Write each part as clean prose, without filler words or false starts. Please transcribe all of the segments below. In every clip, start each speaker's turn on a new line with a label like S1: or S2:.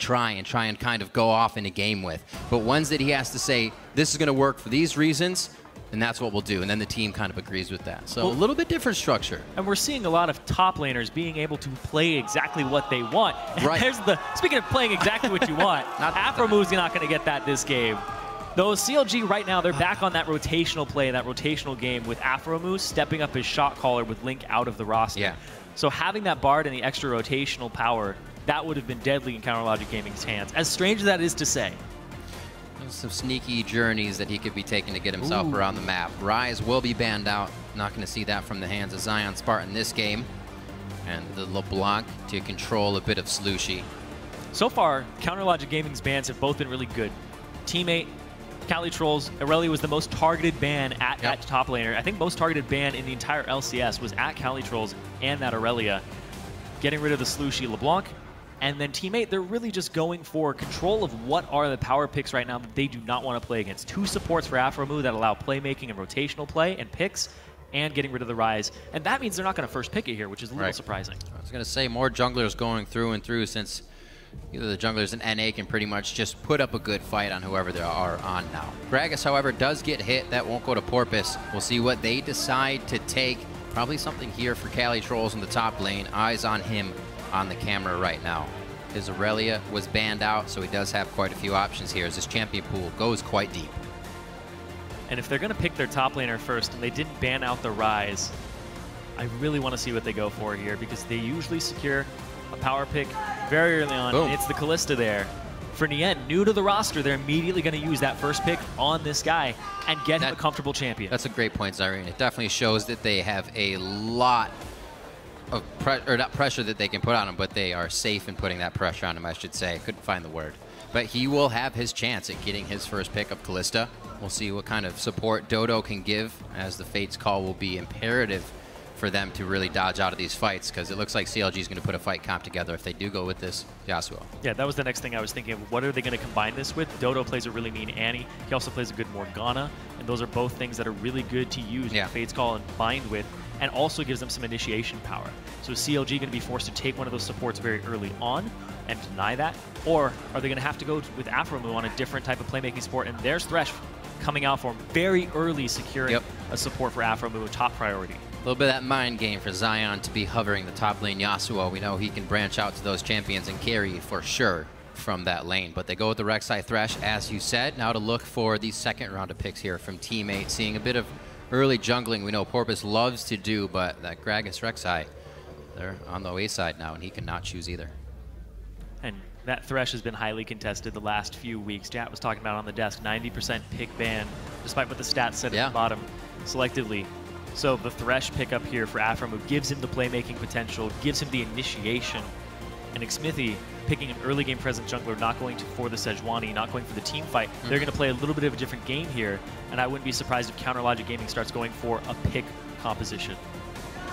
S1: try and kind of go off in a game with. But ones that he has to say, this is going to work for these reasons, and that's what we'll do. And then the team kind of agrees with that. So a little bit different structure.
S2: And we're seeing a lot of top laners being able to play exactly what they want. And
S1: right.
S2: There's speaking of playing exactly what you want, Afromu's not going to get that this game. Though CLG right now, they're back on that rotational play, that rotational game with Afromu stepping up his shot caller with Link out of the roster.
S1: Yeah.
S2: So having that Bard and the extra rotational power, that would have been deadly in Counter Logic Gaming's hands. As strange as that is to say.
S1: Some sneaky journeys that he could be taking to get himself around the map. Rise will be banned out. Not going to see that from the hands of Zion Spartan this game. And the LeBlanc to control a bit of Slushy.
S2: So far, Counter Logic Gaming's bans have both been really good. Teammate, Cali Trolls, Aurelia was the most targeted ban at top laner. I think most targeted ban in the entire LCS was at Cali Trolls and that Aurelia. Getting rid of the Slushy LeBlanc. And then Teammate, they're really just going for control of what are the power picks right now that they do not want to play against. 2 supports for Afromu that allow playmaking and rotational play and picks, and getting rid of the Rise. And that means they're not going to first pick it here, which is a little surprising.
S1: I was going to say more junglers going through and through, since either the junglers and NA can pretty much just put up a good fight on whoever they are on now. Gragas, however, does get hit. That won't go to Porpoise. We'll see what they decide to take. Probably something here for Cali Trolls in the top lane. Eyes on him on the camera right now. His Aurelia was banned out, so he does have quite a few options here as his champion pool goes quite deep.
S2: And if they're going to pick their top laner first and they didn't ban out the Rise, I really want to see what they go for here, because they usually secure a power pick very early on.
S1: Boom.
S2: It's the Kalista there. For Nien, new to the roster, they're immediately going to use that first pick on this guy and get him a comfortable champion.
S1: That's a great point, Zyrene. It definitely shows that they have a lot of not pressure that they can put on him, but they are safe in putting that pressure on him, I should say. I couldn't find the word. But he will have his chance at getting his first pick of Kalista. We'll see what kind of support Dodo can give, as the Fates call will be imperative for them to really dodge out of these fights, because it looks like CLG is going to put a fight comp together if they do go with this Yasuo.
S2: Yeah, that was the next thing I was thinking of. What are they going to combine this with? Dodo plays a really mean Annie. He also plays a good Morgana, and those are both things that are really good to use in Fates Call and bind with, and also gives them some initiation power. So is CLG going to be forced to take one of those supports very early on and deny that? Or are they going to have to go with Afromu on a different type of playmaking support? And there's Thresh coming out for him very early, securing a support for Afromu, a top priority.
S1: A little bit of that mind game for Zion to be hovering the top lane Yasuo. We know he can branch out to those champions and carry for sure from that lane. But they go with the Rek'Sai Thresh, as you said. Now to look for the second round of picks here from Teammate. Seeing a bit of early jungling we know Porpoise loves to do, but that Gragas Rek'Sai, they're on the away side now, and he cannot choose either.
S2: And that Thresh has been highly contested the last few weeks. Jat was talking about on the desk, 90% pick ban, despite what the stats said at the bottom, selectively. So the Thresh pickup here for Afromu gives him the playmaking potential, gives him the initiation. And Xmithie picking an early game present jungler, not going for the Sejuani, not going for the team fight. They're going to play a little bit of a different game here, and I wouldn't be surprised if Counter Logic Gaming starts going for a pick composition.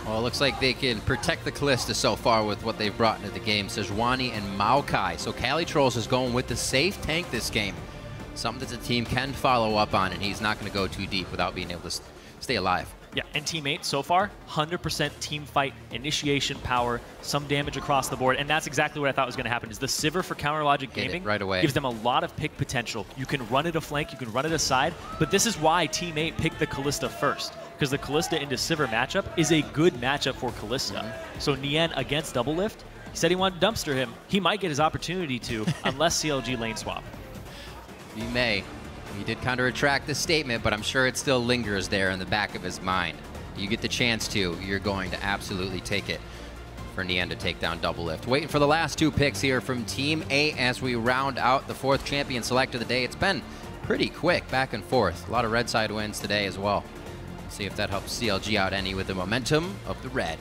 S1: Well, it looks like they can protect the Kalista so far with what they've brought into the game. Sejuani and Maokai. So Cali Trolls is going with the safe tank this game. Something that the team can follow up on, and he's not going to go too deep without being able to stay alive.
S2: Yeah, and Teammate, so far, 100% team fight, initiation power, some damage across the board, and that's exactly what I thought was going to happen, is the Sivir for Counter Logic Gaming
S1: right away.
S2: Gives them a lot of pick potential. You can run it a flank, you can run it aside, but this is why Teammate picked the Kalista first, because the Kalista into Sivir matchup is a good matchup for Kalista. So Nien against Double Lift, he said he wanted to dumpster him. He might get his opportunity to, unless CLG lane swap.
S1: He may. He did kind of retract the statement, but I'm sure it still lingers there in the back of his mind. You get the chance to, you're going to absolutely take it for Nien to take down Double Lift. Waiting for the last 2 picks here from Team A as we round out the 4th champion select of the day. It's been pretty quick, back and forth. A lot of red side wins today as well. See if that helps CLG out any with the momentum of the red.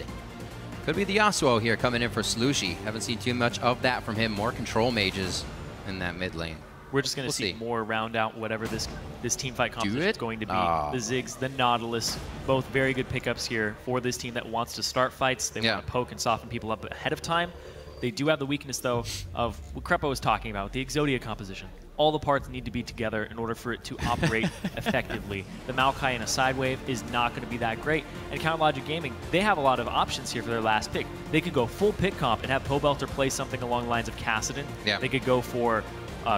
S1: Could be the Yasuo here coming in for Slushy. Haven't seen too much of that from him. More control mages in that mid lane.
S2: We're just going to see more round out whatever this team fight competition is going to be. The Ziggs, the Nautilus, both very good pickups here for this team that wants to start fights. They want to poke and soften people up ahead of time. They do have the weakness, though, of what Crepo was talking about, the Exodia composition. all the parts need to be together in order for it to operate effectively. The Maokai in a side wave is not going to be that great. And Counter Logic Gaming, they have a lot of options here for their last pick. They could go full pick comp and have Pobelter play something along the lines of Kassadin.
S1: Yeah.
S2: They could go for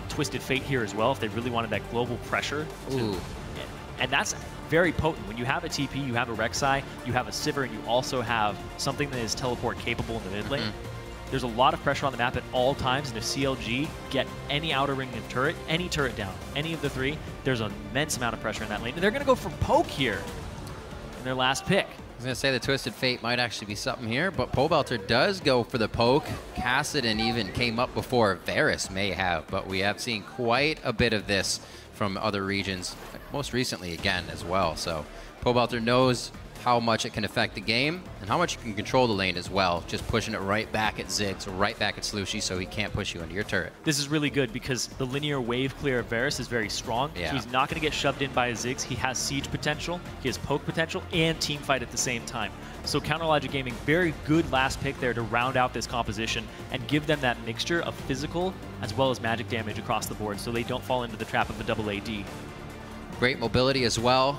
S2: Twisted Fate here as well if they really wanted that global pressure. And that's very potent. When you have a TP, you have a Rek'Sai, you have a Sivir, and you also have something that is teleport capable in the mid lane. There's a lot of pressure on the map at all times, and if CLG get any outer ring and turret, any turret down, any of the three, there's an immense amount of pressure in that lane. And they're going to go for poke here in their last pick.
S1: I was going to say the Twisted Fate might actually be something here, but Pobelter does go for the poke. Kassadin even came up before Varus may have, but we have seen quite a bit of this from other regions, most recently again as well. So Pobelter knows how much it can affect the game and how much you can control the lane as well, just pushing it right back at Ziggs or right back at Slushy so he can't push you into your turret.
S2: This is really good because the linear wave clear of Varus is very strong.
S1: Yeah.
S2: So he's not going to get shoved in by a Ziggs. He has siege potential, he has poke potential, and team fight at the same time. So Counter Logic Gaming, very good last pick there to round out this composition and give them that mixture of physical as well as magic damage across the board so they don't fall into the trap of the double AD.
S1: Great mobility as well.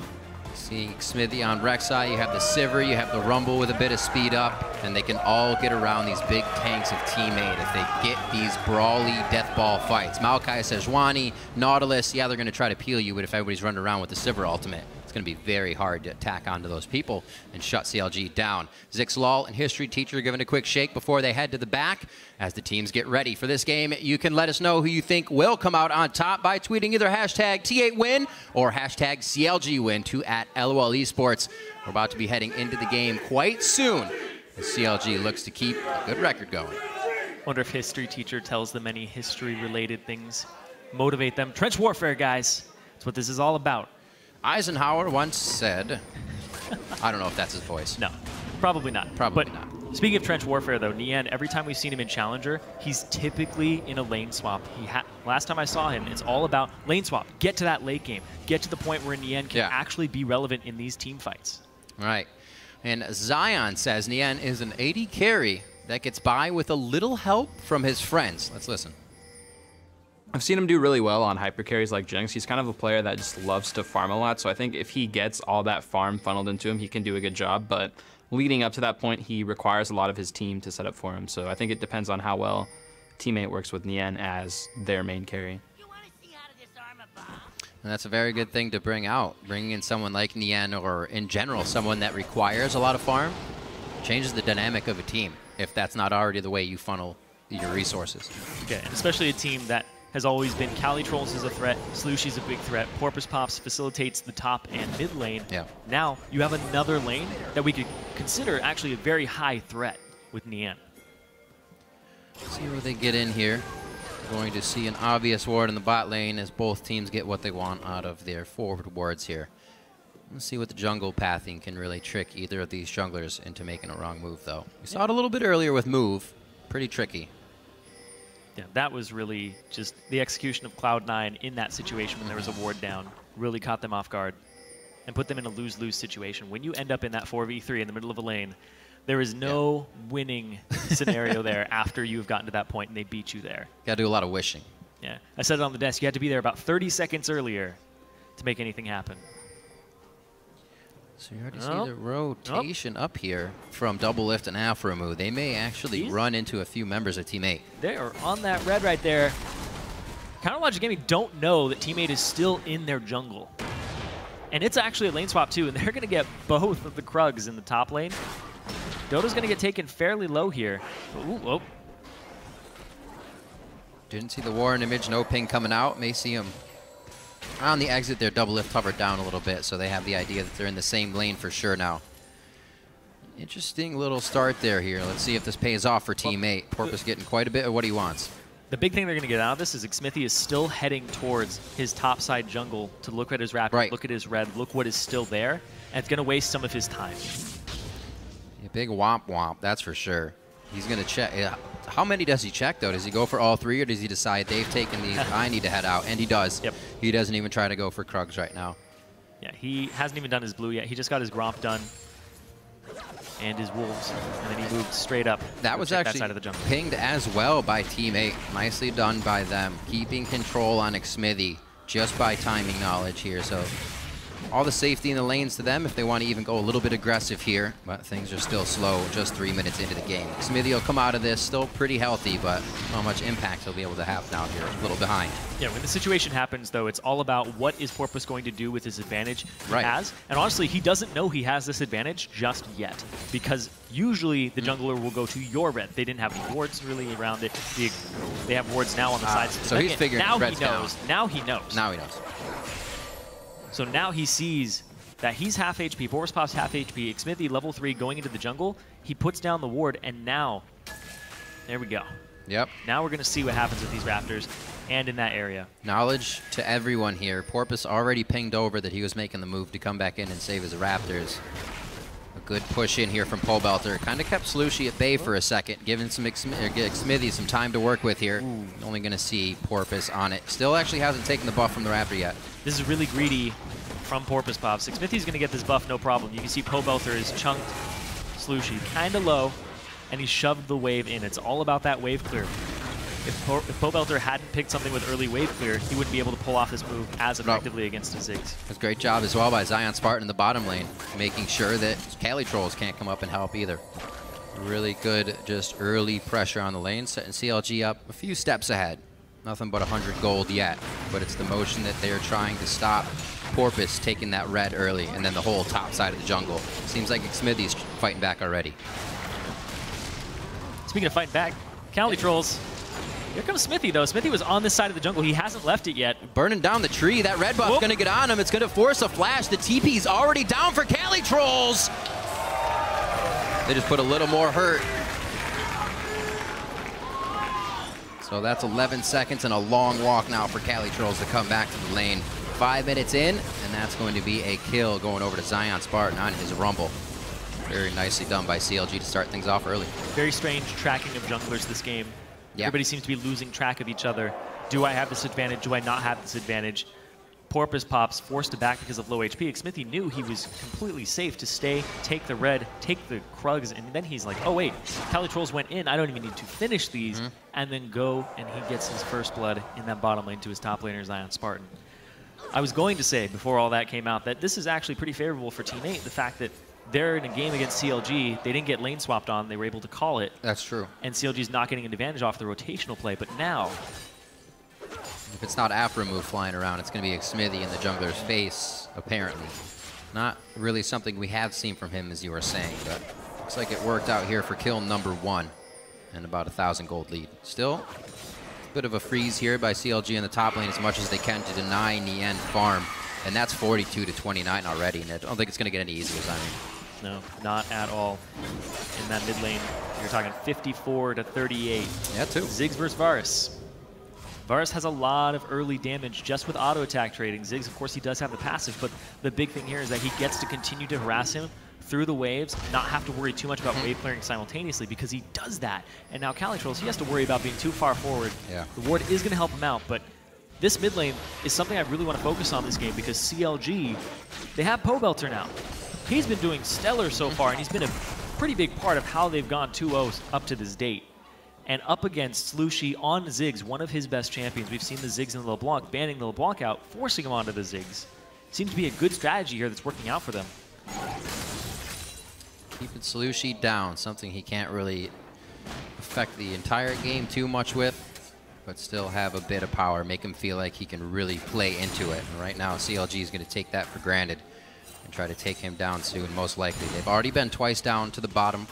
S1: Seeing Smithy on Rek'Sai, you have the Sivir, you have the Rumble with a bit of speed up, and they can all get around these big tanks of Teammate if they get these brawly death ball fights. Maokai, Sejuani, Nautilus, yeah, they're going to try to peel you, but if everybody's running around with the Sivir ultimate, it's going to be very hard to attack onto those people and shut CLG down. Zixlal and History Teacher giving a quick shake before they head to the back. As the teams get ready for this game, you can let us know who you think will come out on top by tweeting either hashtag T8win or hashtag CLGwin to @LOL Esports. We're about to be heading into the game quite soon as CLG looks to keep a good record going.
S2: Wonder if History Teacher tells them any history-related things. Motivate them. Trench warfare, guys. That's what this is all about.
S1: Eisenhower once said, I don't know if that's his voice.
S2: No, probably not.
S1: Probably
S2: but
S1: not.
S2: Speaking of trench warfare, though, Nian, every time we've seen him in Challenger, he's typically in a lane swap. Last time I saw him, it's all about lane swap. Get to that late game. Get to the point where Nian can actually be relevant in these team fights.
S1: Right. And Zion says Nian is an AD carry that gets by with a little help from his friends. Let's listen.
S3: I've seen him do really well on hyper carries like Jinx. He's kind of a player that just loves to farm a lot, so I think if he gets all that farm funneled into him, he can do a good job. But leading up to that point, he requires a lot of his team to set up for him. So I think it depends on how well Teammate works with Nian as their main carry.
S1: And that's a very good thing to bring out. Bringing in someone like Nian, or in general, someone that requires a lot of farm, changes the dynamic of a team, if that's not already the way you funnel your resources.
S2: Okay, and especially a team that has always been Cali Trolls is a threat, Slushy's a big threat, Porpoise Pops facilitates the top and mid lane.
S1: Yeah.
S2: Now you have another lane that we could consider actually a very high threat with Nian.
S1: See where they get in here. Going to see an obvious ward in the bot lane as both teams get what they want out of their forward wards here. Let's see what the jungle pathing can really trick either of these junglers into making a wrong move, though. We saw it a little bit earlier with move. Pretty tricky.
S2: Yeah, that was really just the execution of Cloud9 in that situation when there was a ward down. Really caught them off guard and put them in a lose-lose situation. When you end up in that 4v3 in the middle of a lane, there is no winning scenario there after you've gotten to that point and they beat you there.
S1: Got to do a lot of wishing.
S2: Yeah, I said it on the desk. You had to be there about 30 seconds earlier to make anything happen.
S1: So you already see the rotation up here from Double Lift and Alpha Move. They may actually run into a few members of Teammate.
S2: They are on that red right there. Counter Logic Gaming don't know that Teammate is still in their jungle. And it's actually a lane swap too, and they're going to get both of the Krugs in the top lane. Dodo's going to get taken fairly low here. Ooh, oh.
S1: Didn't see the Warren image, no ping coming out. May see him on the exit there. Double Lift hovered down a little bit, so they have the idea that they're in the same lane for sure now. Interesting little start there here. Let's see if this pays off for Teammate. Porpoise getting quite a bit of what he wants.
S2: The big thing they're going to get out of this is Xmithie is still heading towards his topside jungle to look at his rapid, look at his red, look what is still there, and it's going to waste some of his time.
S1: A big womp womp, that's for sure. He's going to check. Yeah. How many does he check, though? Does he go for all three, or does he decide they've taken these, I need to head out? And he does.
S2: Yep.
S1: He doesn't even try to go for Krugs right now.
S2: Yeah, he hasn't even done his blue yet. He just got his Gromp done. and his wolves, and then he moved straight up.
S1: That was actually
S2: that side of the jungle.
S1: pinged as well by teammate. Nicely done by them, keeping control on Xmithy just by timing knowledge here. So all the safety in the lanes to them if they want to even go a little bit aggressive here, but things are still slow just 3 minutes into the game. Xmithy will come out of this still pretty healthy, but not much impact he'll be able to have now here, a little behind.
S2: Yeah, when the situation happens, though, it's all about what is Porpoise going to do with his advantage he
S1: Right.
S2: has. And honestly, he doesn't know he has this advantage just yet, because usually the jungler will go to your red. They didn't have any wards really around it. They have wards now on the sides.
S1: So he's figuring
S2: now
S1: red's
S2: he knows.
S1: down.
S2: Now he knows.
S1: Now he knows.
S2: So now he sees that he's half HP, Boris Pop's half HP, Xmithy level 3 going into the jungle. He puts down the ward, and now, there we go.
S1: Yep.
S2: Now we're going to see what happens with these Raptors and in that area.
S1: Knowledge to everyone here. Porpoise already pinged over that he was making the move to come back in and save his Raptors. A good push in here from Pobelter. Kind of kept Slushy at bay for a second, giving some Xmithy some time to work with here. Only going to see Porpoise on it. Still actually hasn't taken the buff from the Raptor yet.
S2: This is really greedy from Porpoise Pop. Xmithy's going to get this buff no problem. You can see Pobelter is chunked Slushy kind of low, and he shoved the wave in. It's all about that wave clear. If Pobelter hadn't picked something with early wave clear, he wouldn't be able to pull off this move as effectively against the Ziggs.
S1: That's a great job as well by Zion Spartan in the bottom lane, making sure that Cali Trolls can't come up and help either. Really good just early pressure on the lane, setting CLG up a few steps ahead. Nothing but 100 gold yet, but it's the motion that they're trying to stop Porpoise taking that red early, and then the whole top side of the jungle. Seems like Xmithy's fighting back already.
S2: Speaking of fighting back, Cali Trolls. Here comes Smithy, though. Smithy was on this side of the jungle. He hasn't left it yet.
S1: Burning down the tree. That red buff's going to get on him. It's going to force a flash. The TP's already down for Cali Trolls. They just put a little more hurt. So that's 11 seconds and a long walk now for Cali Trolls to come back to the lane. 5 minutes in, and that's going to be a kill going over to Zion Spartan on his Rumble. Very nicely done by CLG to start things off early.
S2: Very strange tracking of junglers this game.
S1: Yeah.
S2: Everybody seems to be losing track of each other. Do I have this advantage? Do I not have this advantage? Porpoise Pop's forced to back because of low HP. Xmithy knew he was completely safe to stay, take the red, take the Krugs, and then he's like, oh wait, Cali Trolls went in, I don't even need to finish these, and then go, and he gets his first blood in that bottom lane to his top laner, Zion Spartan. I was going to say, before all that came out, that this is actually pretty favorable for Team 8, the fact that they're in a game against CLG, they didn't get lane swapped on, they were able to call it.
S1: That's true.
S2: And CLG's not getting an advantage off the rotational play, but now,
S1: if it's not Afro move flying around, it's going to be Xmithy in the jungler's face, apparently. Not really something we have seen from him, as you were saying, but looks like it worked out here for kill number 1 and about 1,000 gold lead. Still, a bit of a freeze here by CLG in the top lane as much as they can to deny Nien farm, and that's 42 to 29 already, and I don't think it's going to get any easier, Simon.
S2: no, not at all. In that mid lane, you're talking 54 to 38.
S1: Yeah, too.
S2: Ziggs versus Varus. Varus has a lot of early damage just with auto attack trading. Ziggs, of course, he does have the passive, but the big thing here is that he gets to continue to harass him through the waves, not have to worry too much about wave clearing simultaneously because he does that. And now Cali Trolls, he has to worry about being too far forward.
S1: Yeah.
S2: The ward is going to help him out, but this mid lane is something I really want to focus on this game because CLG, they have Pobelter now. He's been doing stellar so far, and he's been a pretty big part of how they've gone 2-0 up to this date. And up against Slushy on Ziggs, one of his best champions. We've seen the Ziggs and the LeBlanc, banning the LeBlanc out, forcing him onto the Ziggs. Seems to be a good strategy here that's working out for them.
S1: Keeping Slushy down, something he can't really affect the entire game too much with, but still have a bit of power, make him feel like he can really play into it. And right now, CLG is going to take that for granted and try to take him down soon, most likely. They've already been twice down to the bottom,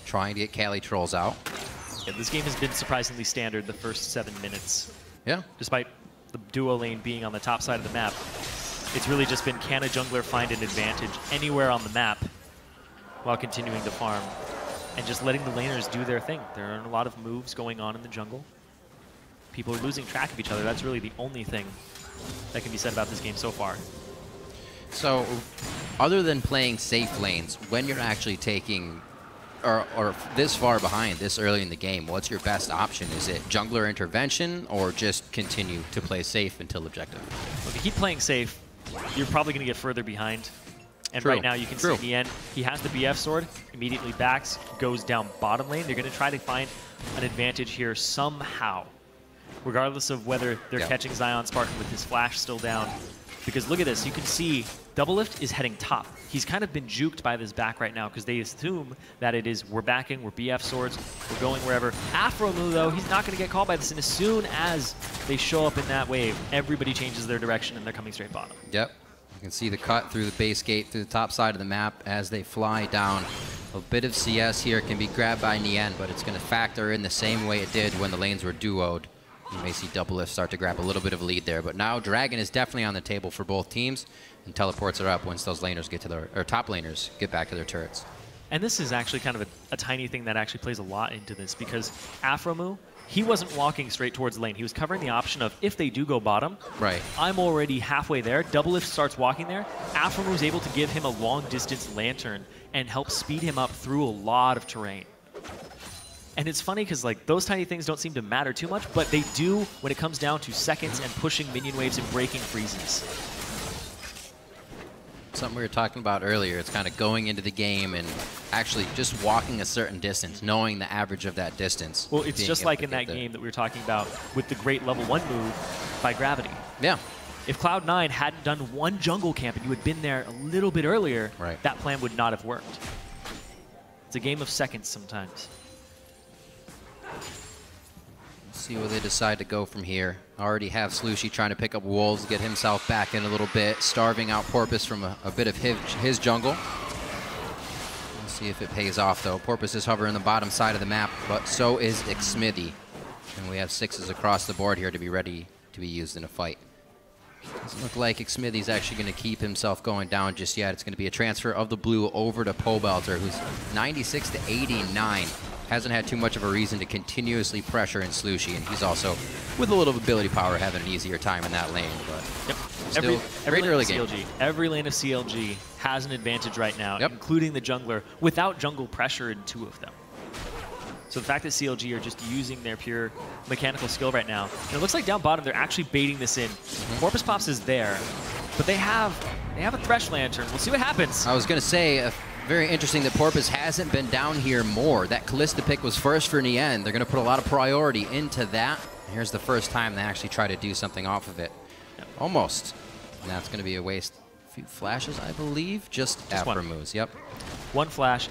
S1: trying to get Cali Trolls out.
S2: Yeah, this game has been surprisingly standard the first 7 minutes.
S1: Yeah.
S2: Despite the duo lane being on the top side of the map, it's really just been, can a jungler find an advantage anywhere on the map while continuing to farm and just letting the laners do their thing. There are a lot of moves going on in the jungle. People are losing track of each other. That's really the only thing that can be said about this game so far.
S1: So, other than playing safe lanes, when you're actually taking or this far behind, this early in the game, what's your best option? Is it jungler intervention or just continue to play safe until objective?
S2: Well, if you keep playing safe, you're probably going to get further behind. And right now you can see Nien, he has the BF sword, immediately backs, goes down bottom lane. They're going to try to find an advantage here somehow, regardless of whether they're catching Zion Spartan with his flash still down. Because look at this, you can see Doublelift is heading top. He's kind of been juked by this back right now because they assume that it is we're backing, we're BF swords, we're going wherever. Afromu, though, he's not going to get called by this. And as soon as they show up in that wave, everybody changes their direction and they're coming straight bottom.
S1: Yep. You can see the cut through the base gate, through the top side of the map as they fly down. A bit of CS here can be grabbed by Nien, but it's going to factor in the same way it did when the lanes were duoed. You may see Doublelift start to grab a little bit of a lead there, but now Dragon is definitely on the table for both teams, and teleports are up once those laners get to their, or top laners get back to their turrets.
S2: And this is actually kind of a tiny thing that actually plays a lot into this, because Afromu, he wasn't walking straight towards the lane. He was covering the option of, if they do go bottom, I'm already halfway there. Doublelift starts walking there. Afromu was able to give him a long-distance lantern and help speed him up through a lot of terrain. And it's funny because like those tiny things don't seem to matter too much, but they do when it comes down to seconds and pushing minion waves and breaking freezes.
S1: Something we were talking about earlier, it's kind of going into the game and actually just walking a certain distance, knowing the average of that distance.
S2: Well, it's just like in that game that we were talking about with the great level 1 move by Gravity.
S1: Yeah.
S2: If Cloud9 hadn't done one jungle camp and you had been there a little bit earlier, that plan would not have worked. It's a game of seconds sometimes.
S1: See where they decide to go from here. Already have Slushy trying to pick up Wolves, get himself back in a little bit, starving out Porpoise from a bit of his jungle. We'll see if it pays off, though. Porpoise is hovering the bottom side of the map, but so is Xmithy. And we have 6s across the board here to be ready to be used in a fight. Doesn't look like Xmithy's actually going to keep himself going down just yet. It's going to be a transfer of the blue over to Pobelter, who's 96 to 89. Hasn't had too much of a reason to continuously pressure in Slushy, and he's also, with a little ability power, having an easier time in that lane. But still,
S2: every
S1: early
S2: game.
S1: game.
S2: Every lane of CLG has an advantage right now, including the jungler, without jungle pressure in 2 of them. So the fact that CLG are just using their pure mechanical skill right now, and it looks like down bottom they're actually baiting this in. Porpoise Pops is there, but they have a Thresh Lantern. We'll see what happens.
S1: I was going to say, very interesting that Porpoise hasn't been down here more. That Kalista pick was first for Nien. They're going to put a lot of priority into that. And here's the first time they actually try to do something off of it. Almost. And that's going to be a waste. A few flashes, I believe. Just after moves. Yep.
S2: One flash,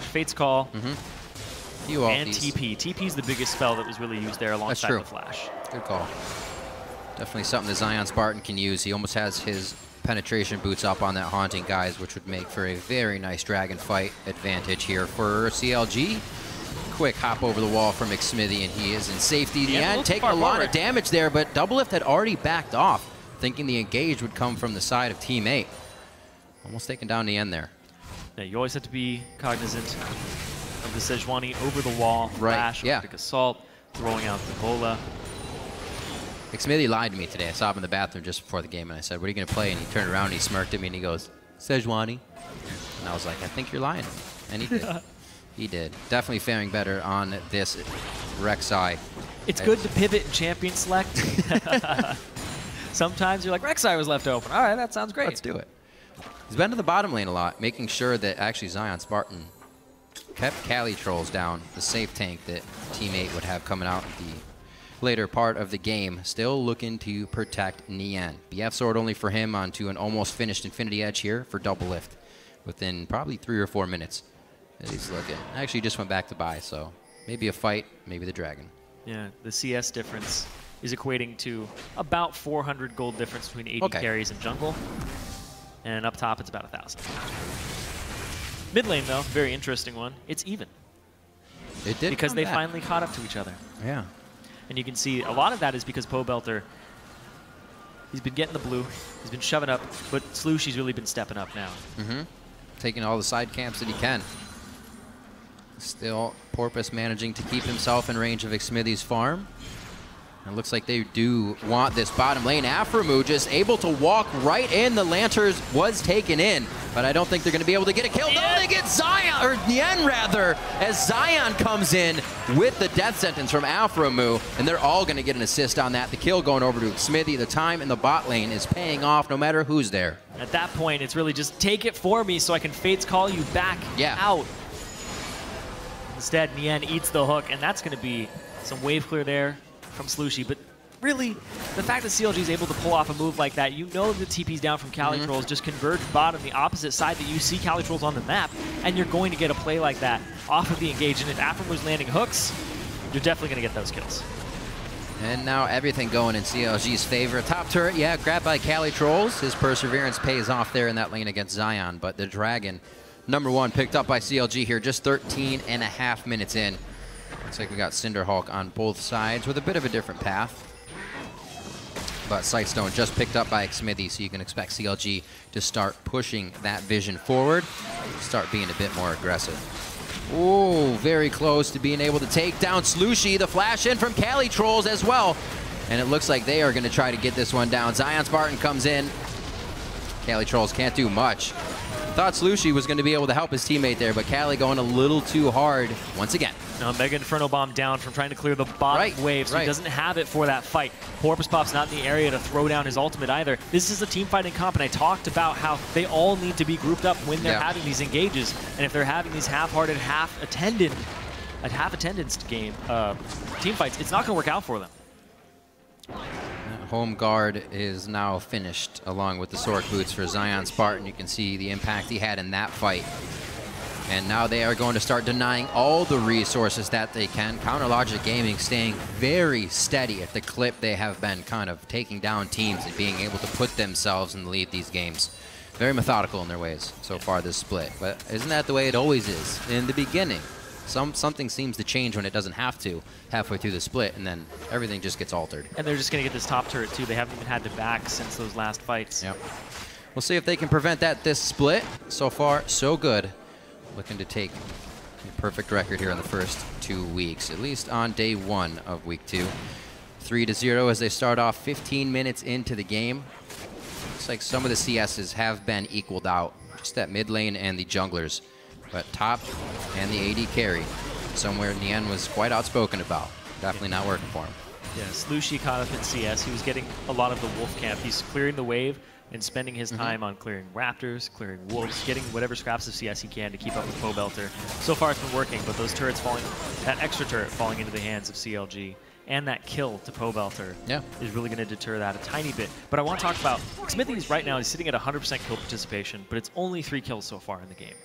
S2: Fate's Call, and
S1: these.
S2: TP. TP is the biggest spell that was really used there alongside the flash.
S1: Good call. Definitely something that Zion Spartan can use. He almost has his penetration boots up on that Haunting Guise, which would make for a very nice dragon fight advantage here for CLG. Quick hop over the wall from Xmithy, and he is in safety. Nien taking a lot of damage there, but Doublelift had already backed off, thinking the engage would come from the side of Team 8. Almost taking down Nien there.
S2: Yeah, you always have to be cognizant of the Sejuani over the wall, flash, quick assault, throwing out the Bola.
S1: Xmithy lied to me today. I saw him in the bathroom just before the game, and I said, "What are you going to play?" And he turned around and he smirked at me, and he goes, "Sejuani." And I was like, "I think you're lying." And he did. He did. Definitely faring better on this Rek'Sai.
S2: It's good to pivot and champion select. Sometimes you're like, Rek'Sai was left open. All right, that sounds great.
S1: Let's do it. He's been to the bottom lane a lot, making sure that actually Zion Spartan kept Cali Trolls down, the safe tank that Team 8 would have coming out the later part of the game, still looking to protect Nien. BF sword only for him onto an almost finished Infinity Edge here for Doublelift within probably 3 or 4 minutes. He's looking. Actually just went back to buy, so maybe a fight, maybe the dragon.
S2: Yeah, the CS difference is equating to about 400 gold difference between AD carries and jungle. And up top, it's about 1,000. Mid lane, though, very interesting one. It's even.
S1: It did
S2: because they finally caught up to each other.
S1: Yeah.
S2: And you can see a lot of that is because Pobelter, he's been getting the blue, he's been shoving up, but Slushy's really been stepping up now.
S1: Taking all the side camps that he can. Still, Porpoise managing to keep himself in range of Xmithy's farm. It looks like they do want this bottom lane. Afromu just able to walk right in. The Lanterns was taken in, but I don't think they're going to be able to get a kill. No, they get Zion, or Nien rather, as Zion comes in with the death sentence from Afromu, and they're all going to get an assist on that. The kill going over to Xmithy. The time in the bot lane is paying off no matter who's there.
S2: At that point, it's really just take it for me so I can Fates call you back out. Instead, Nian eats the hook, and that's going to be some wave clear there from Slushy. But really, the fact that CLG is able to pull off a move like that, you know the TP's down from Cali Trolls, just converge bottom, the opposite side that you see Cali Trolls on the map, and you're going to get a play like that off of the engage. And if Afram was landing hooks, you're definitely going to get those kills.
S1: And now everything going in CLG's favor. Top turret, yeah, grabbed by Cali Trolls. His perseverance pays off there in that lane against Zion, but the Dragon, #1, picked up by CLG here just 13.5 minutes in. Looks like we got Cinderhulk on both sides with a bit of a different path. But Sightstone just picked up by Xmithy, so you can expect CLG to start pushing that vision forward, start being a bit more aggressive. Ooh, very close to being able to take down Slushy. The flash in from Cali Trolls as well. And it looks like they are going to try to get this one down. Zion Spartan comes in. Cali Trolls can't do much. Thought Slushy was going to be able to help his teammate there, but Cali going a little too hard once again.
S2: Now Mega Inferno Bomb down from trying to clear the bottom wave, so he doesn't have it for that fight. Porpoise Pop's not in the area to throw down his ultimate either. This is a team fighting comp, and I talked about how they all need to be grouped up when they're having these engages. And if they're having these half-hearted, half-attendance game team fights, it's not going to work out for them.
S1: Home guard is now finished along with the Sork boots for Zion Spartan. You can see the impact he had in that fight. And now they are going to start denying all the resources that they can. Counterlogic Gaming staying very steady at the clip they have been kind of taking down teams and being able to put themselves in the lead these games. Very methodical in their ways so far this split. But isn't that the way it always is in the beginning? Something seems to change when it doesn't have to halfway through the split, and then everything just gets altered.
S2: And they're just going to get this top turret, too. They haven't even had to back since those last fights.
S1: Yep. We'll see if they can prevent that this split. So far, so good. Looking to take a perfect record here in the first 2 weeks, at least on day 1 of week 2. 3-0 as they start off 15 minutes into the game. Looks like some of the CSs have been equaled out, just that mid lane and the junglers. But top and the AD carry, somewhere Nian was quite outspoken about. Definitely not working for him.
S2: Yeah, Slushy caught up in CS. He was getting a lot of the wolf camp. He's clearing the wave and spending his time on clearing raptors, clearing wolves, getting whatever scraps of CS he can to keep up with Pobelter. So far it's been working, but those turrets falling, that extra turret falling into the hands of CLG, and that kill to Pobelter is really going to deter that a tiny bit. But I want to talk about, Xmithy right now is sitting at 100% kill participation, but it's only 3 kills so far in the game.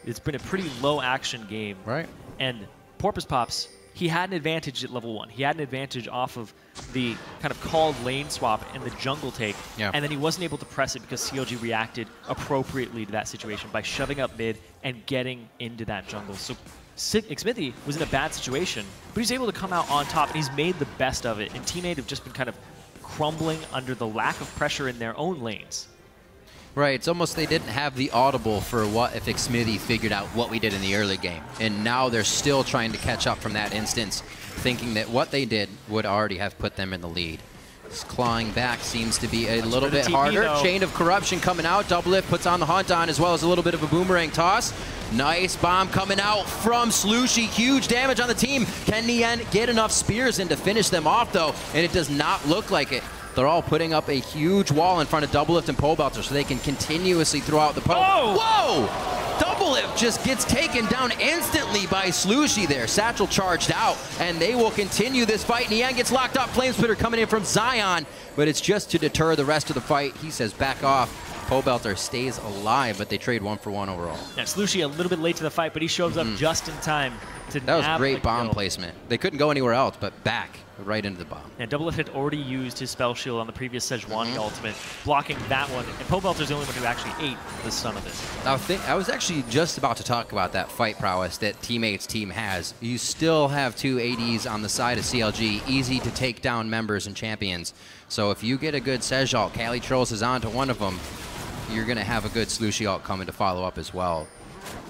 S2: It's been a pretty low action game.
S1: Right.
S2: And Porpoise Pops, he had an advantage at level 1. He had an advantage off of the kind of called lane swap and the jungle take. Yeah. And then he wasn't able to press it because CLG reacted appropriately to that situation by shoving up mid and getting into that jungle. So Xmithy was in a bad situation, but he's able to come out on top, and he's made the best of it. And teammate have just been kind of crumbling under the lack of pressure in their own lanes.
S1: Right, it's almost they didn't have the audible for what if Xmithy figured out what we did in the early game. And now they're still trying to catch up from that instance, thinking that what they did would already have put them in the lead. This clawing back seems to be a little bit harder. Chain of Corruption coming out. Doublelift puts on the hunt on, as well as a little bit of a boomerang toss. Nice bomb coming out from Slushy. Huge damage on the team. Can Nian get enough spears in to finish them off, though? And it does not look like it. They're all putting up a huge wall in front of Doublelift and Pobelter so they can continuously throw out the poke. Whoa! Doublelift just gets taken down instantly by Slushy there. Satchel charged out, and they will continue this fight. Nian gets locked up. Flamesplitter coming in from Zion, but it's just to deter the rest of the fight. He says back off. Pobelter stays alive, but they trade 1-for-1 overall.
S2: Yeah, Slushy a little bit late to the fight, but he shows up just in time to
S1: That was great bomb placement. They couldn't go anywhere else, but back right into the bomb.
S2: And Doublelift had already used his spell shield on the previous Sejuani ultimate, blocking that one. And Pobelter's the only one who actually ate the stun of it.
S1: I was actually just about to talk about that fight prowess that Teammate's team has. You still have 2 ADs on the side of CLG, easy to take down members and champions. So if you get a good Sej ult, Cali Trolls is on to one of them, you're going to have a good Slushy ult coming to follow up as well.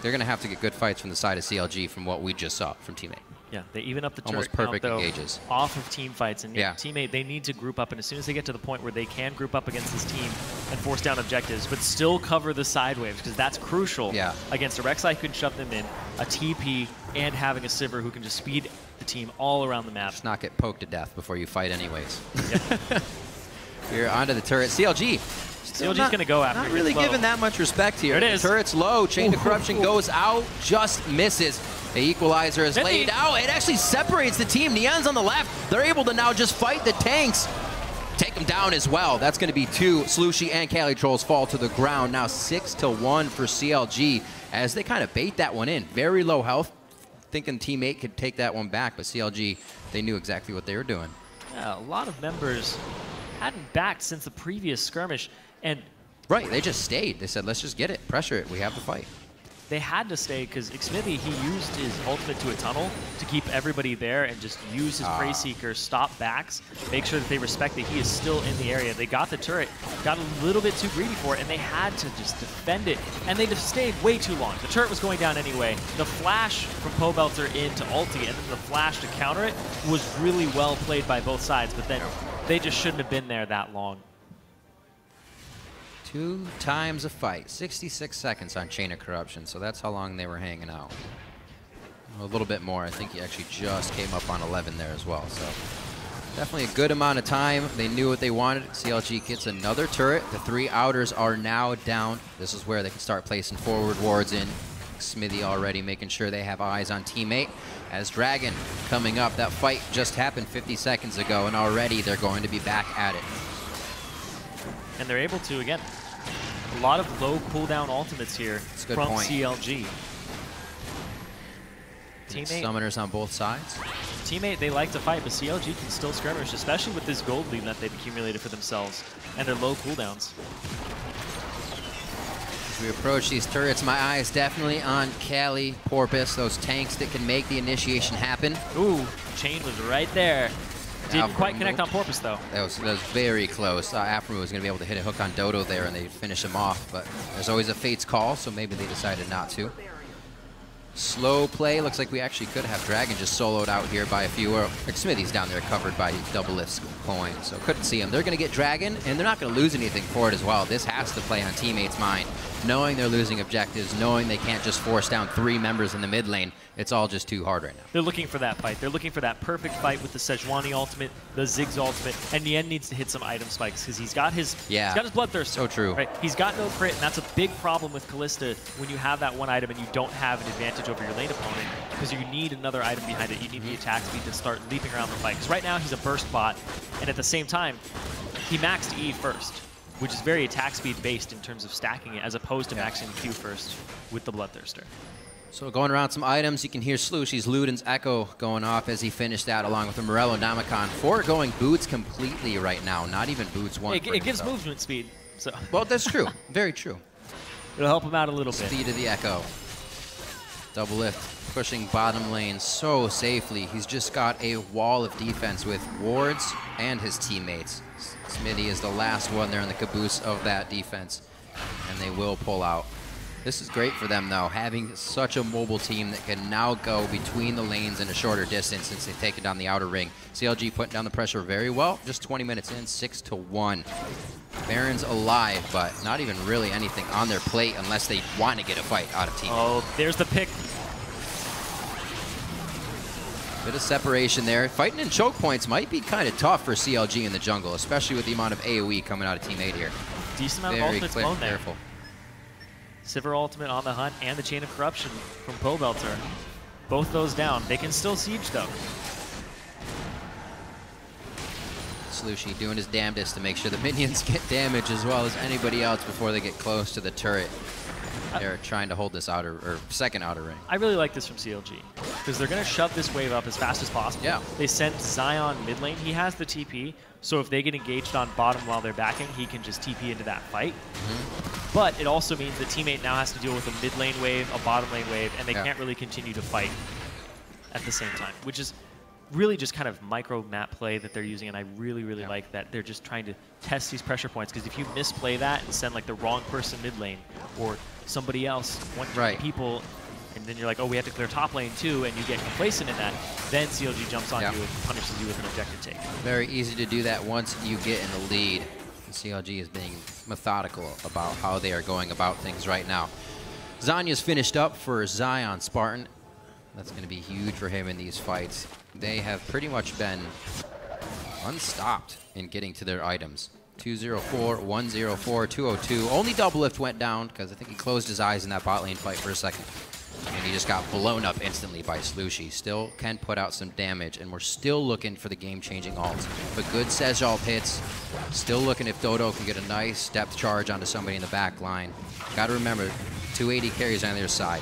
S1: They're going to have to get good fights from the side of CLG from what we just saw from Teammate.
S2: Yeah, they even up the turret
S1: almost perfect
S2: count, though,
S1: engages
S2: off of team fights. And Teammate, they need to group up. And as soon as they get to the point where they can group up against this team and force down objectives, but still cover the side waves, because that's crucial against a Rek'Sai who can shove them in, a TP, and having a Sivir who can just speed the team all around the map.
S1: Just not get poked to death before you fight anyways. You're onto the turret. CLG
S2: CLG's going to go after it.
S1: Not really given that much respect here.
S2: There it is.
S1: Turret's low. Chain of Corruption goes out, just misses. The equalizer is laid out. It actually separates the team. Neon's on the left. They're able to now just fight the tanks. Take them down as well. That's going to be 2. Slushy and Cali Trolls fall to the ground. Now 6-1 for CLG as they kind of bait that one in. Very low health. Thinking Team 8 could take that one back, but CLG, they knew exactly what they were doing.
S2: Yeah, a lot of members hadn't backed since the previous skirmish. And
S1: right, they just stayed. They said, let's just get it. Pressure it. We have the fight.
S2: they had to stay because Xmithy, he used his ultimate to a tunnel to keep everybody there and just use his Prey Seeker, stop backs, make sure that they respect that he is still in the area. They got the turret, got a little bit too greedy for it, and they had to just defend it. And they just stayed way too long. The turret was going down anyway. The flash from Pobelter into ulti and then the flash to counter it was really well played by both sides, but then they just shouldn't have been there that long.
S1: 2 times a fight, 66 seconds on Chain of Corruption, so that's how long they were hanging out. A little bit more. I think he actually just came up on 11 there as well, so definitely a good amount of time. They knew what they wanted. CLG gets another turret. The 3 outers are now down. This is where they can start placing forward wards in. Smithy already making sure they have eyes on teammate. As Dragon coming up, that fight just happened 50 seconds ago, and already they're going to be back at it.
S2: And they're able to, again, a lot of low cooldown ultimates here from CLG. Teammate,
S1: summoners on both sides.
S2: Teammate, they like to fight, but CLG can still skirmish, especially with this gold lead that they've accumulated for themselves and their low cooldowns.
S1: As we approach these turrets, my eye is definitely on Cali, Porpoise, those tanks that can make the initiation happen.
S2: Ooh, Chain was right there. Didn't quite connect on Porpoise, though.
S1: That was very close. Afro was going to be able to hit a hook on Dodo there, and they finish him off. But there's always a Fate's call, so maybe they decided not to. Slow play. Looks like we actually could have Dragon just soloed out here by a few. Or Smithy's down there covered by Double Lift's coin, so couldn't see him. They're going to get Dragon, and they're not going to lose anything for it as well. This has to play on teammates' mind. Knowing they're losing objectives, knowing they can't just force down 3 members in the mid lane, it's all just too hard right now.
S2: They're looking for that fight. They're looking for that perfect fight with the Sejuani ultimate, the Ziggs ultimate, and Nien needs to hit some item spikes because he's got his Bloodthirster.
S1: So true.
S2: Right? He's got no crit, and that's a big problem with Kalista when you have that one item and you don't have an advantage over your lane opponent because you need another item behind it. You need the attack speed to start leaping around the fight. Because right now he's a burst bot, and at the same time, he maxed E first, which is very attack speed based in terms of stacking it, as opposed to maxing Q first with the Bloodthirster.
S1: So going around some items, you can hear Slushy's Luden's Echo going off as he finished out along with the Morello Namicon. Foregoing boots completely right now, not even boots one.
S2: It gives movement speed. So.
S1: Well, that's true. Very true.
S2: It'll help him out a little bit.
S1: Speed of the Echo. Double Lift pushing bottom lane so safely. He's just got a wall of defense with wards and his teammates. Smithy is the last one there in the caboose of that defense, and they will pull out. This is great for them, though, having such a mobile team that can now go between the lanes in a shorter distance since they've taken down the outer ring. CLG putting down the pressure very well. Just 20 minutes in, 6-1. Baron's alive, but not even really anything on their plate unless they want to get a fight out of team.
S2: Oh, there's the pick.
S1: Bit of separation there. Fighting in choke points might be kind of tough for CLG in the jungle, especially with the amount of AoE coming out of Team 8 here.
S2: Decent amount of ultimates blown there. Careful. Sivir ultimate on the hunt and the Chain of Corruption from Pobelter. Both those down. They can still siege, though.
S1: Slushy doing his damnedest to make sure the minions get damage as well as anybody else before they get close to the turret. They're trying to hold this outer or second outer ring.
S2: I really like this from CLG because they're going to shove this wave up as fast as possible.
S1: Yeah.
S2: They sent Zion mid lane. He has the TP, so if they get engaged on bottom while they're backing, he can just TP into that fight. But it also means the teammate now has to deal with a mid lane wave, a bottom lane wave, and they can't really continue to fight at the same time, which is really just kind of micro map play that they're using, and I really, really like that. They're just trying to test these pressure points, because if you misplay that and send like the wrong person mid lane, or somebody else, one people, and then you're like, oh, we have to clear top lane too, and you get complacent in that, then CLG jumps on you and punishes you with an objective take.
S1: Very easy to do that once you get in the lead. CLG is being methodical about how they are going about things right now. Zanya's finished up for Zion Spartan. That's going to be huge for him in these fights. They have pretty much been unstopped in getting to their items. 204, 104, 202. Only double lift went down because I think he closed his eyes in that bot lane fight for a second. And he just got blown up instantly by Slushy. Still can put out some damage, and we're still looking for the game-changing ults. But good Sedge ult hits. Still looking if Dodo can get a nice depth charge onto somebody in the back line. Got to remember, 280 carries on the other side.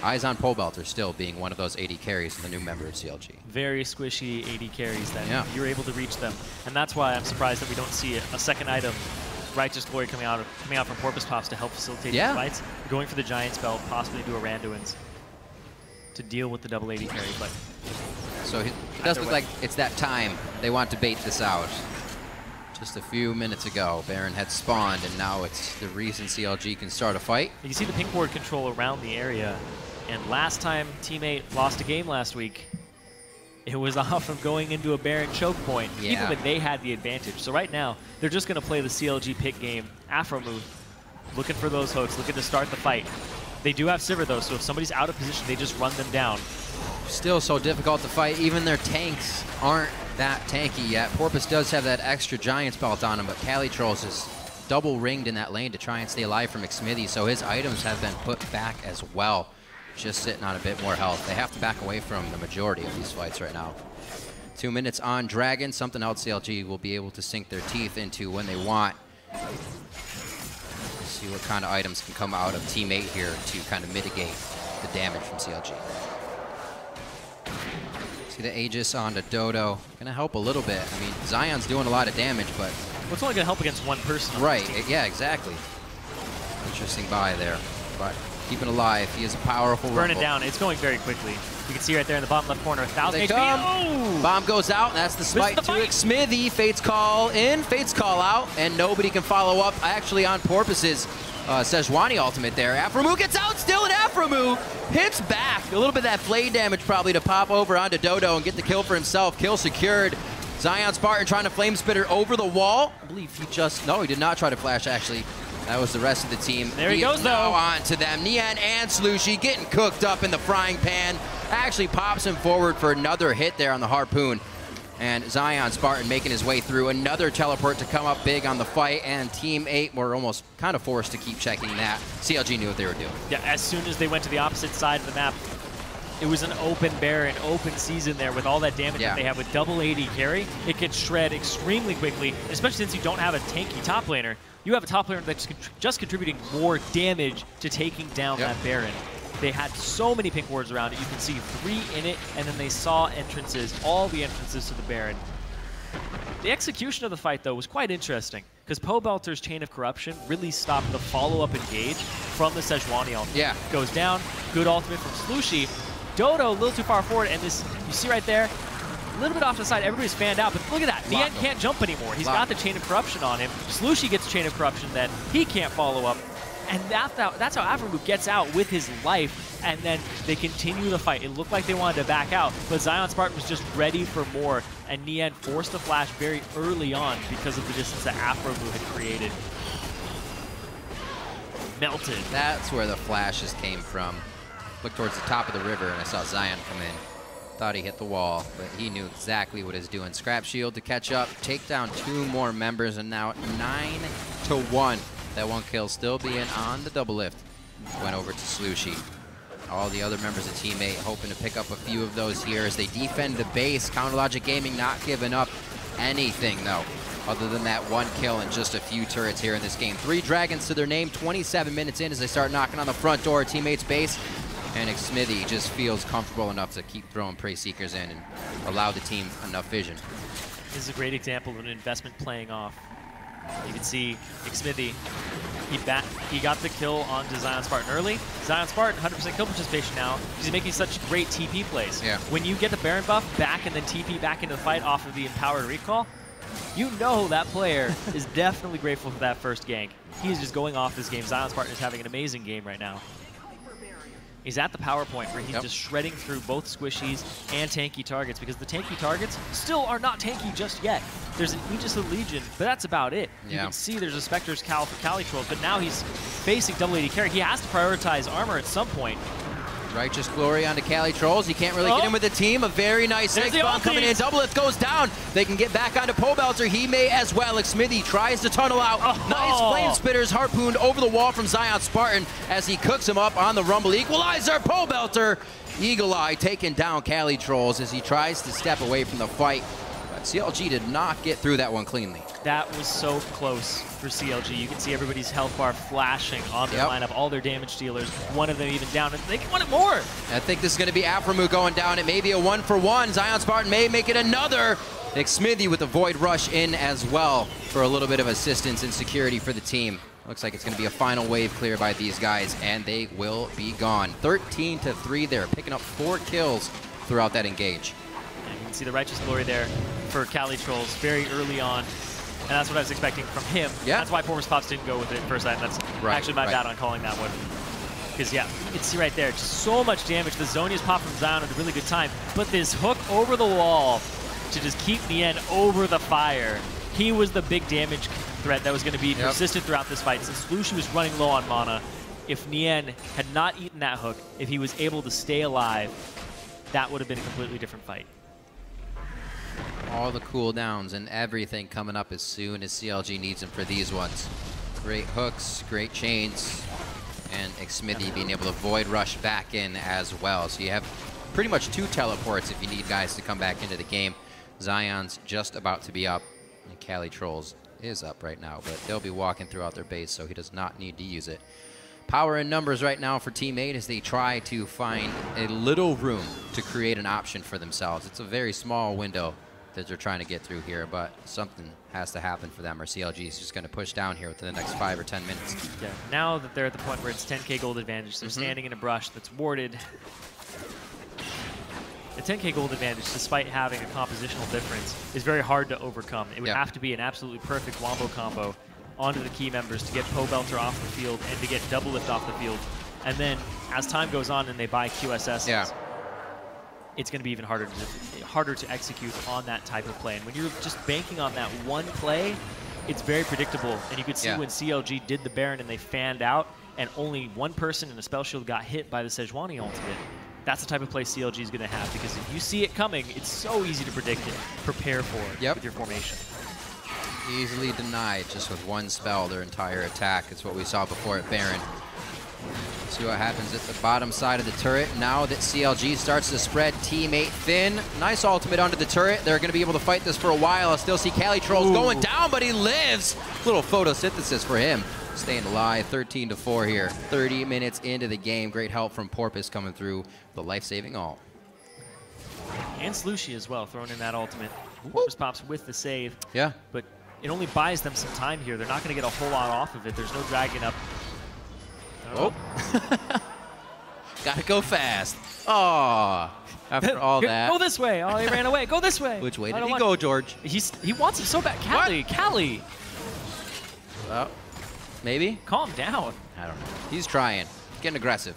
S1: Eyes on Pobelter still being one of those 80 carries, the new member of CLG.
S2: Very squishy 80 carries that you're able to reach them. And that's why I'm surprised that we don't see a second item, Righteous Glory, coming out from Porpoise Pops to help facilitate these fights. Going for the Giant Spell, possibly do a Randuin's to deal with the double 80 carry. But
S1: so it does look like it's that time they want to bait this out. Just a few minutes ago, Baron had spawned, and now it's the reason CLG can start a fight.
S2: You can see the pink ward control around the area. And last time Teammate lost a game last week, it was off of going into a Baron choke point, even when they had the advantage. So right now, they're just going to play the CLG pick game, Afro move, looking for those hooks, looking to start the fight. They do have Sivir though, so if somebody's out of position, they just run them down.
S1: Still so difficult to fight. Even their tanks aren't that tanky yet. Porpoise does have that extra Giant's Belt on him, but Calitrolls is double ringed in that lane to try and stay alive from McSmithy, so his items have been put back as well. Just sitting on a bit more health. They have to back away from the majority of these fights right now. 2 minutes on Dragon, something else CLG will be able to sink their teeth into when they want. See what kind of items can come out of Teammate here to kind of mitigate the damage from CLG. See the Aegis onto Dodo. Gonna help a little bit. I mean, Zion's doing a lot of damage, but...
S2: Well, it's only gonna help against one person.
S1: Right, yeah, exactly. Interesting buy there. But keeping alive, he is a powerful
S2: Burn it down. It's going very quickly. You can see right there in the bottom left corner, 1,000 HP.
S1: Oh! Bomb goes out, and that's the smite to McSmithy. Fate's call in, Fate's call out, and nobody can follow up actually on Porpoise's Sejuani ultimate there. Afromu gets out still, and Afromu hits back. A little bit of that flame damage probably to pop over onto Dodo and get the kill for himself. Kill secured. Zion Spartan trying to flame spitter over the wall. I believe he just, no, he did not try to flash actually. That was the rest of the team.
S2: There he goes,
S1: now
S2: though.
S1: on to them. Nian and Slushy getting cooked up in the frying pan. Actually pops him forward for another hit there on the harpoon. And Zion Spartan making his way through. Another teleport to come up big on the fight. And Team 8 were almost kind of forced to keep checking that. CLG knew what they were doing.
S2: Yeah, as soon as they went to the opposite side of the map, it was an open Baron, open season there with all that damage that they have with double 80 carry. It can shred extremely quickly, especially since you don't have a tanky top laner. You have a top laner that's just contributing more damage to taking down that Baron. They had so many pink wards around it. You can see 3 in it, and then they saw entrances, all the entrances to the Baron. The execution of the fight, though, was quite interesting, because Pobelter's Chain of Corruption really stopped the follow-up engage from the Sejuani ultimate.
S1: Yeah.
S2: Goes down, good ultimate from Slushy. Dodo a little too far forward, and this, you see right there, a little bit off to the side, everybody's fanned out, but look at that, Nian can't jump anymore. He's got the Chain of Corruption on him. Slushy gets Chain of Corruption then, he can't follow up, and that's how Afromu gets out with his life, and then they continue the fight. It looked like they wanted to back out, but Zion Spartan was just ready for more, and Nian forced the flash very early on because of the distance that Afromu had created. Melted.
S1: That's where the flashes came from. Looked towards the top of the river, and I saw Zion come in. Thought he hit the wall, but he knew exactly what he was doing. Scrap shield to catch up, take down 2 more members, and now 9-1. That 1 kill still being on the double lift. Went over to Slushy. All the other members of Teammate hoping to pick up a few of those here as they defend the base. Counterlogic Gaming not giving up anything, though, other than that 1 kill and just a few turrets here in this game. 3 dragons to their name, 27 minutes in as they start knocking on the front door of Teammate's base. And Smithy just feels comfortable enough to keep throwing Prey Seekers in and allow the team enough vision.
S2: This is a great example of an investment playing off. You can see Smithy, he got the kill on Zion Spartan early. Zion Spartan, 100% kill participation now. He's making such great TP plays.
S1: Yeah.
S2: When you get the Baron buff back and then TP back into the fight off of the Empowered Recall, you know that player is definitely grateful for that first gank. He is just going off this game. Zion Spartan is having an amazing game right now. He's at the power point where he's just shredding through both squishies and tanky targets, because the tanky targets still are not tanky just yet. There's an Aegis of Legion, but that's about it. You can see there's a Spectre's Cal for Calitrolls, but now he's facing double 80 carry. He has to prioritize armor at some point.
S1: Righteous Glory onto Cali Trolls. He can't really get in with the team. A very nice Snake Bomb coming in. Doublelift goes down. They can get back onto Pobelter. He may as well. Smithy tries to tunnel out. Nice Flame Spitters harpooned over the wall from Zion Spartan as he cooks him up on the Rumble Equalizer. Pobelter, Eagle Eye taking down Cali Trolls as he tries to step away from the fight. But CLG did not get through that one cleanly. That
S2: was so close for CLG. You can see everybody's health bar flashing on their lineup, all their damage dealers, one of them even down, and they can want it more.
S1: I think this is going to be Aframu going down. It may be a 1-for-1. Zion Spartan may make it another. Smithy with the Void Rush in as well for a little bit of assistance and security for the team. Looks like it's going to be a final wave clear by these guys, and they will be gone. 13-3 there, picking up 4 kills throughout that engage.
S2: And you can see the Righteous Glory there for Cali Trolls very early on. And that's what I was expecting from him. Yeah. That's why Porpoise Pops didn't go with it first time. That's actually my bad on calling that one. Because, yeah, you can see right there, just so much damage. The Zonia's pop from Zion at a really good time. But this hook over the wall to just keep Nien over the fire. He was the big damage threat that was going to be persistent throughout this fight. Since Lucy was running low on mana, if Nien had not eaten that hook, if he was able to stay alive, that would have been a completely different fight.
S1: All the cooldowns and everything coming up as soon as CLG needs them for these ones. Great hooks, great chains, and Smithy being able to Void Rush back in as well. So you have pretty much 2 teleports if you need guys to come back into the game. Zion's just about to be up, and Cali Trolls is up right now, but they'll be walking throughout their base, so he does not need to use it. Power in numbers right now for Team 8 as they try to find a little room to create an option for themselves. It's a very small window that they're trying to get through here, but something has to happen for them, or CLG is just going to push down here within the next 5 or 10 minutes.
S2: Yeah, now that they're at the point where it's 10k gold advantage, they're standing in a brush that's warded. The 10k gold advantage, despite having a compositional difference, is very hard to overcome. It would have to be an absolutely perfect wombo combo onto the key members to get Pobelter off the field and to get Doublelift off the field. And then, as time goes on and they buy QSSs, it's going to be even harder to execute on that type of play. And when you're just banking on that one play, it's very predictable. And you could see when CLG did the Baron and they fanned out, and only one person in a spell shield got hit by the Sejuani ultimate. That's the type of play CLG is going to have, because if you see it coming, it's so easy to predict it, prepare for it with your formation.
S1: Easily denied just with one spell their entire attack. It's what we saw before at Baron. See what happens at the bottom side of the turret. Now that CLG starts to spread Team 8 thin. Nice ultimate onto the turret. They're going to be able to fight this for a while. I still see Cali Trolls going down, but he lives. Little photosynthesis for him. Staying alive, 13-4 here. 30 minutes into the game. Great help from Porpoise coming through the life-saving ult.
S2: And Slushie as well, throwing in that ultimate. Porpoise Pops with the save.
S1: Yeah.
S2: But it only buys them some time here. They're not going to get a whole lot off of it. There's no dragon up.
S1: Oh. Gotta go fast. Oh, after all that.
S2: Go this way. Oh, he ran away. Go this way.
S1: Which way did he go, George?
S2: He wants it so bad. Cali.
S1: Oh, maybe?
S2: Calm down.
S1: I don't know. He's trying. Getting aggressive.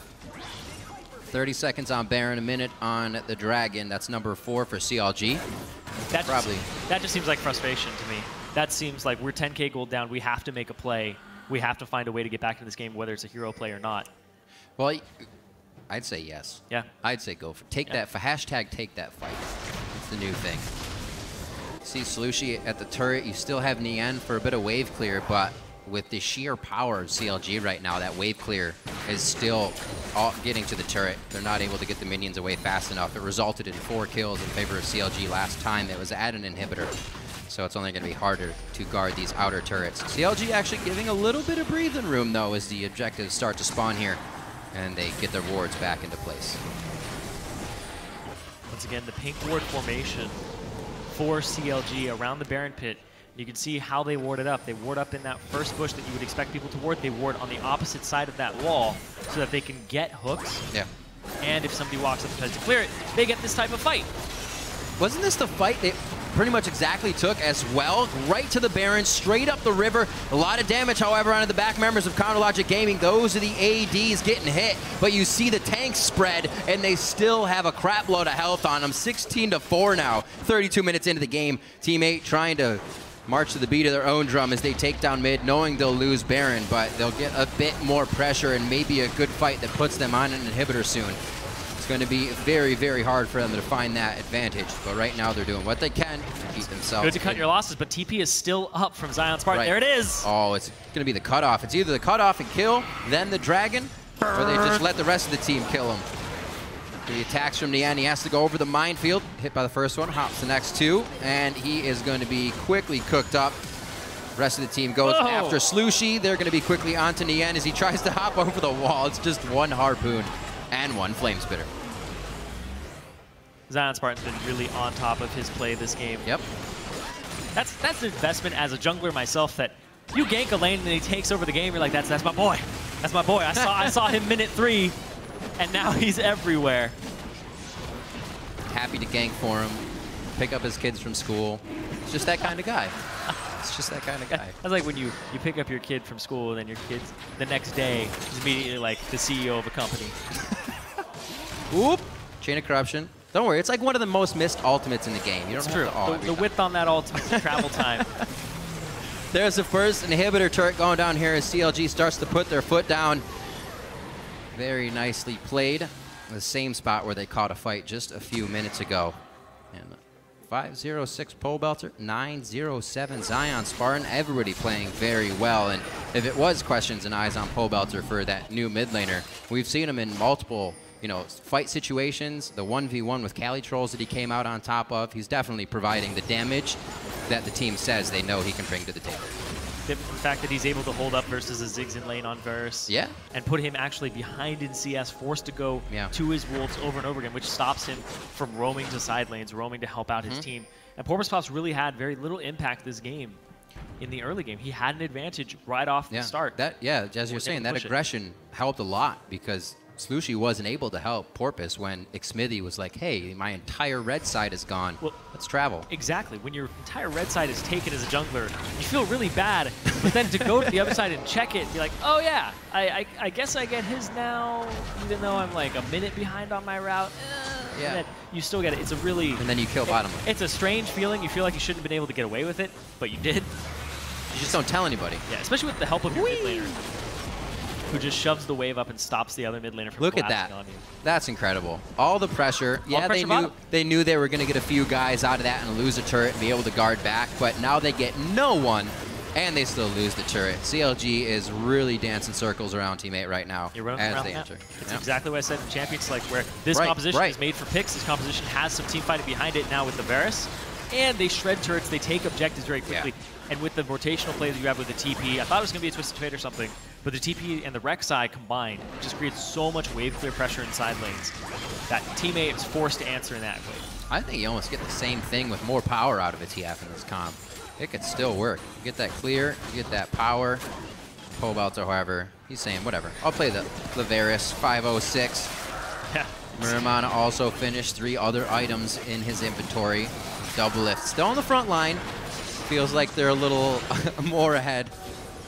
S1: 30 seconds on Baron, a minute on the Dragon. That's number 4 for CLG.
S2: That just seems like frustration to me. That seems like we're 10k gold down. We have to make a play. We have to find a way to get back into this game, whether it's a hero play or not.
S1: Well, I'd say yes.
S2: Yeah.
S1: I'd say go for that. For hashtag take that fight. It's the new thing. See Slushie at the turret. You still have Nien for a bit of wave clear, but with the sheer power of CLG right now, that wave clear is still getting to the turret. They're not able to get the minions away fast enough. It resulted in 4 kills in favor of CLG last time. It was at an inhibitor. So it's only going to be harder to guard these outer turrets. CLG actually giving a little bit of breathing room, though, as the objectives start to spawn here. And they get their wards back into place.
S2: Once again, the pink ward formation for CLG around the Baron pit. You can see how they ward it up. They ward up in that first bush that you would expect people to ward. They ward on the opposite side of that wall so that they can get hooks.
S1: Yeah.
S2: And if somebody walks up and tries to clear it, they get this type of fight.
S1: Wasn't this the fight they pretty much exactly took as well? Right to the Baron, straight up the river. A lot of damage, however, onto the back members of Counterlogic Gaming. Those are the ADs getting hit, but you see the tanks spread, and they still have a crap load of health on them. 16-4 now, 32 minutes into the game. Team 8 trying to march to the beat of their own drum as they take down mid, knowing they'll lose Baron, but they'll get a bit more pressure and maybe a good fight that puts them on an inhibitor soon. going to be very, very hard for them to find that advantage. But right now they're doing what they can to keep themselves.
S2: Good to cut your losses, but TP is still up from Zion Spartan.
S1: Right.
S2: There it is.
S1: Oh, it's going to be the cutoff. It's either the cutoff and kill, then the dragon, or they just let the rest of the team kill him. The attacks from Nian. He has to go over the minefield. Hit by the first one, hops the next two, and he is going to be quickly cooked up. Rest of the team goes after Slushy. They're going to be quickly onto Nian as he tries to hop over the wall. It's just one harpoon and one flame spitter.
S2: Zion Spartan's been really on top of his play this game.
S1: Yep.
S2: That's an investment as a jungler myself, that you gank a lane and he takes over the game. You're like, that's my boy. That's my boy. I saw him minute 3, and now he's everywhere.
S1: Happy to gank for him, pick up his kids from school. It's just that kind of guy. It's just that kind of guy.
S2: That's like when you pick up your kid from school, and then your kid the next day is immediately like the CEO of a company.
S1: Whoop! Chain of Corruption. Don't worry, it's like one of the most missed ultimates in the game. You don't
S2: It's
S1: have
S2: true.
S1: to
S2: The width on that ultimate travel time.
S1: There's the first inhibitor turret going down here as CLG starts to put their foot down. Very nicely played. The same spot where they caught a fight just a few minutes ago. And 506 Pole Belter, 907 Zion Spartan. Everybody playing very well. And if it was questions and eyes on Pole Belter for that new mid laner, we've seen him in multiple, fight situations. The 1v1 with Cali Trolls that he came out on top of. He's definitely providing the damage that the team says they know he can bring to the table.
S2: The fact that he's able to hold up versus a Ziggs in lane on Verse.
S1: Yeah.
S2: And put him actually behind in CS, forced to go to his wolves over and over again, which stops him from roaming to side lanes, roaming to help out his team. And Porpoise really had very little impact this game in the early game. He had an advantage right off the start.
S1: As you're saying, that aggression helped a lot because Slushy wasn't able to help Porpoise when Xmithy was like, hey, my entire red side is gone. Well, let's travel.
S2: Exactly. When your entire red side is taken as a jungler, you feel really bad. But then to go to the other side and check it, be like, oh yeah, I guess I get his now, even though I'm like a minute behind on my route. And then you still get it. It's a really...
S1: And then you kill bottom lane.
S2: It's a strange feeling. You feel like you shouldn't have been able to get away with it, but you did.
S1: You just don't tell anybody.
S2: Yeah, especially with the help of your mid laner, who just shoves the wave up and stops the other mid laner from collapsing on you.
S1: That's incredible. All the pressure.
S2: All pressure
S1: they knew they were going to get a few guys out of that and lose a turret and be able to guard back, but now they get no one, and they still lose the turret. CLG is really dancing circles around teammate right now as they enter.
S2: It's exactly what I said in Champions, like where this composition is made for picks. This composition has some team fighting behind it now with the Varus, and they shred turrets. They take objectives very quickly. And with the rotational play that you have with the TP, I thought it was going to be a Twisted Fate or something, but the TP and the Rek'Sai combined just creates so much wave clear pressure in side lanes that teammate is forced to answer in that way.
S1: I think you almost get the same thing with more power out of a TF in this comp. It could still work. You get that clear, you get that power. Pole Belter, however, he's saying, whatever. I'll play the Varus 506.
S2: Yeah.
S1: Muramana also finished 3 other items in his inventory. Double lift. Still on the front line. Feels like they're a little more ahead,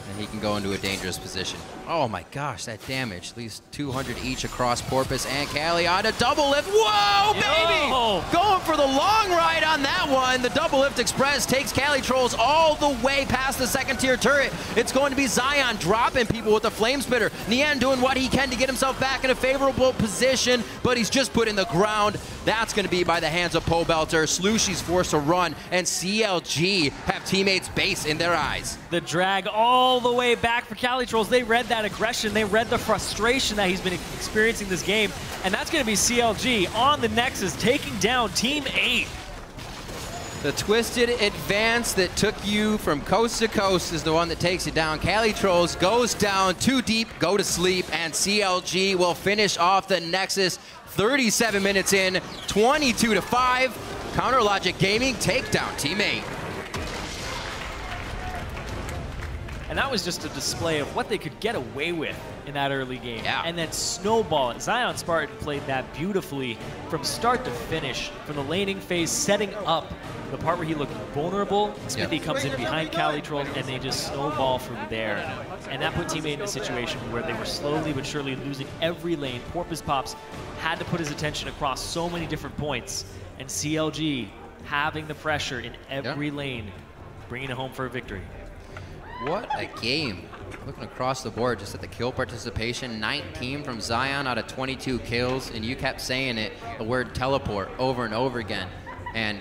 S1: and he can go into a dangerous position. Oh my gosh, that damage. At least 200 each across Porpoise and Cali on a double lift. Whoa, baby! Going for the long ride on that one. The double lift express takes Cali Trolls all the way past the second tier turret. It's going to be Zion dropping people with the flame spitter. Nian doing what he can to get himself back in a favorable position, but he's just put in the ground. That's going to be by the hands of Pole Belter. Slushy's forced to run, and CLG have teammates' base in their eyes.
S2: The drag all the way back for Cali Trolls. They read that aggression. They read the frustration that he's been experiencing this game, and that's going to be CLG on the Nexus taking down Team 8.
S1: The twisted advance that took you from coast to coast is the one that takes you down. Cali Trolls goes down too deep, go to sleep, and CLG will finish off the Nexus 37 minutes in, 22-5. Counter Logic Gaming takedown Team 8.
S2: And that was just a display of what they could get away with in that early game. And then snowball it. Zion Spartan played that beautifully from start to finish, from the laning phase, setting up the part where he looked vulnerable. Smithy comes in behind Cali Trolls, and they just snowball from there. And that put Team 8 in a situation where they were slowly but surely losing every lane. Porpoise Pops had to put his attention across so many different points, and CLG having the pressure in every lane, bringing it home for a victory.
S1: What a game. looking across the board, just at the kill participation, 19 from Zion out of 22 kills, and you kept saying it, the word teleport, over and over again. And